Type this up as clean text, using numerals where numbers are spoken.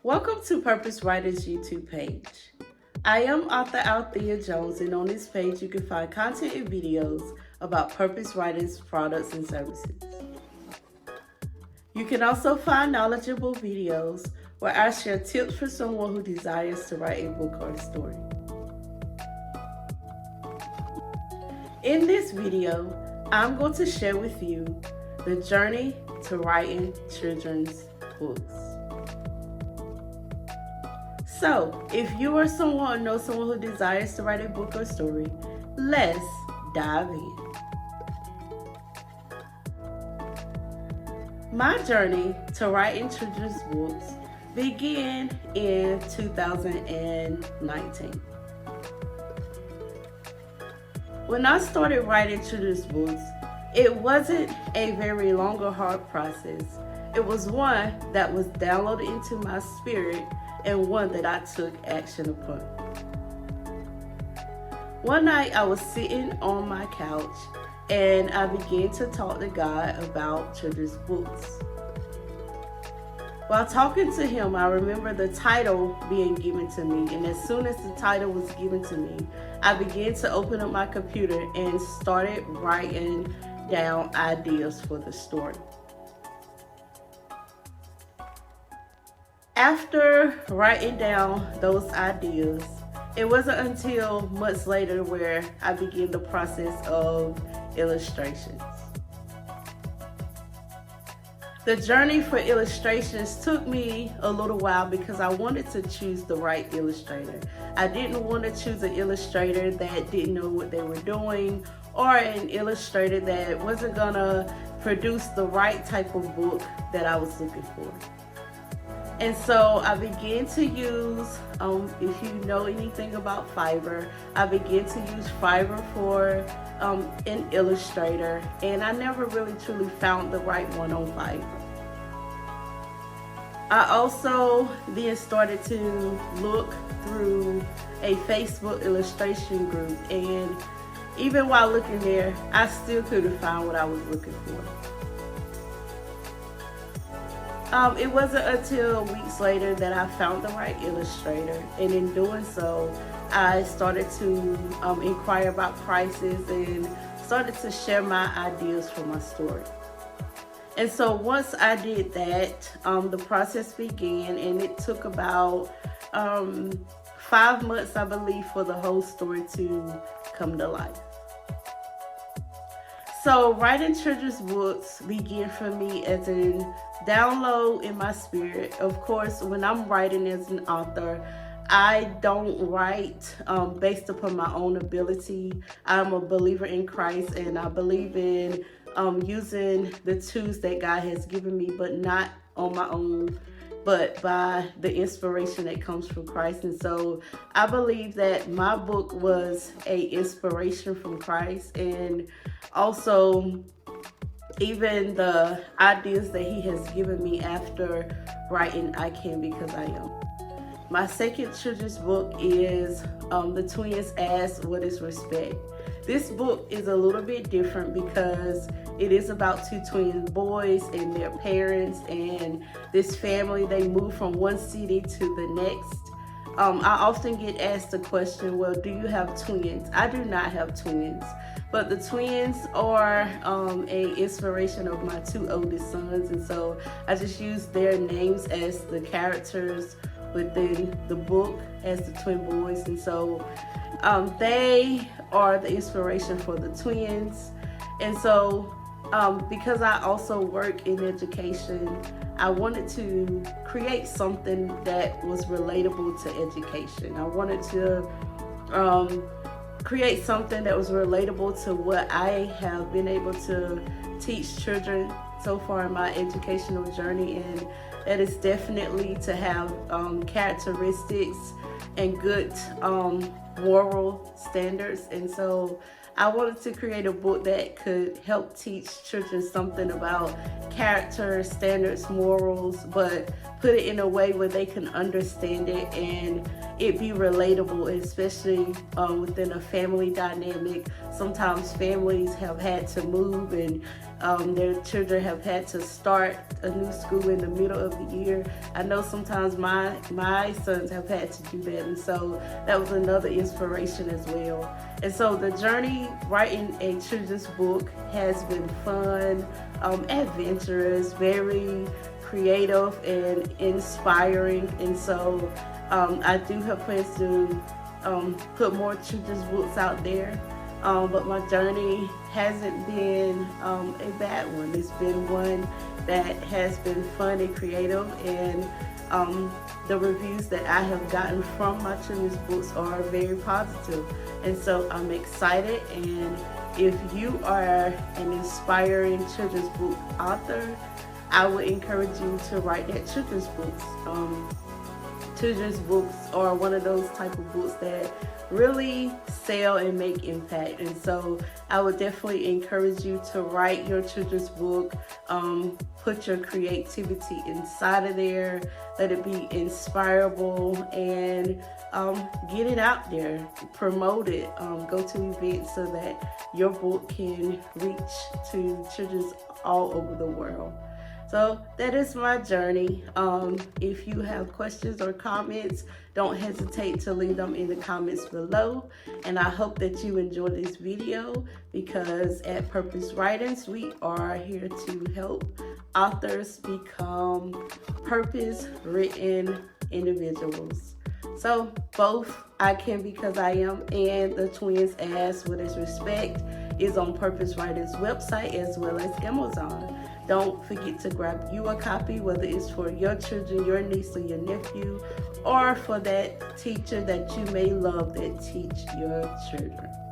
Welcome to Purpose Writers YouTube page. I am author Althea Jones, and on this page you can find content and videos about Purpose Writers products and services. You can also find knowledgeable videos where I share tips for someone who desires to write a book or a story. In this video, I'm going to share with you the journey to writing children's books. So, if you or someone know someone who desires to write a book or story, let's dive in. My journey to writing children's books began in 2019. When I started writing children's books, it wasn't a very long or hard process. It was one that was downloaded into my spirit and one that I took action upon. One night I was sitting on my couch and I began to talk to God about children's books. While talking to him, I remember the title being given to me, and as soon as the title was given to me, I began to open up my computer and started writing down ideas for the story. After writing down those ideas, it wasn't until months later where I began the process of illustrations. The journey for illustrations took me a little while because I wanted to choose the right illustrator. I didn't want to choose an illustrator that didn't know what they were doing, or an illustrator that wasn't gonna produce the right type of book that I was looking for. And so I began to use, if you know anything about Fiverr, I began to use Fiverr for an illustrator, and I never really truly found the right one on Fiverr. I also then started to look through a Facebook illustration group, and even while looking there, I still couldn't find what I was looking for. It wasn't until weeks later that I found the right illustrator, and in doing so, I started to inquire about prices and started to share my ideas for my story. And so once I did that, the process began, and it took about 5 months, I believe, for the whole story to come to life. So writing children's books began for me as a download in my spirit. Of course, when I'm writing as an author, I don't write based upon my own ability. I'm a believer in Christ, and I believe in using the tools that God has given me, but not on my own, but by the inspiration that comes from Christ. And so I believe that my book was an inspiration from Christ, and also even the ideas that he has given me after writing I Can Because I Am. My second children's book is The Twins Ask What Is Respect. This book is a little bit different because it is about two twin boys and their parents, and this family, they move from one city to the next. I often get asked the question, well, do you have twins? I do not have twins, but the twins are an inspiration of my two oldest sons, and so I just use their names as the characters within the book as the twin boys. And so they are the inspiration for the twins. And so because I also work in education, I wanted to create something that was relatable to education. I wanted to create something that was relatable to what I have been able to teach children so far in my educational journey, and that is definitely to have characteristics and good moral standards. And so I wanted to create a book that could help teach children something about character, standards, morals, but put it in a way where they can understand it and it be relatable, especially within a family dynamic. Sometimes families have had to move and their children have had to start a new school in the middle of the year. I know sometimes my sons have had to do that, and so that was another inspiration as well. And so the journey writing a children's book has been fun, adventurous, very creative and inspiring. And so I do have plans to put more children's books out there. But my journey hasn't been a bad one. It's been one that has been fun and creative, and the reviews that I have gotten from my children's books are very positive. And so I'm excited, and if you are an inspiring children's book author, I would encourage you to write that children's books. Children's books are one of those type of books that really sell and make impact, and so I would definitely encourage you to write your children's book. Put your creativity inside of there, let it be inspirable, and get it out there, promote it, go to events so that your book can reach to children all over the world. So that is my journey. If you have questions or comments, don't hesitate to leave them in the comments below. And I hope that you enjoyed this video, because at Purpose Writings, we are here to help authors become purpose-written individuals. So both I Can Because I Am and the Twins Ask What Is Respect is on Purpose Writings website as well as Amazon. Don't forget to grab you a copy, whether it's for your children, your niece, or your nephew, or for that teacher that you may love that teach your children.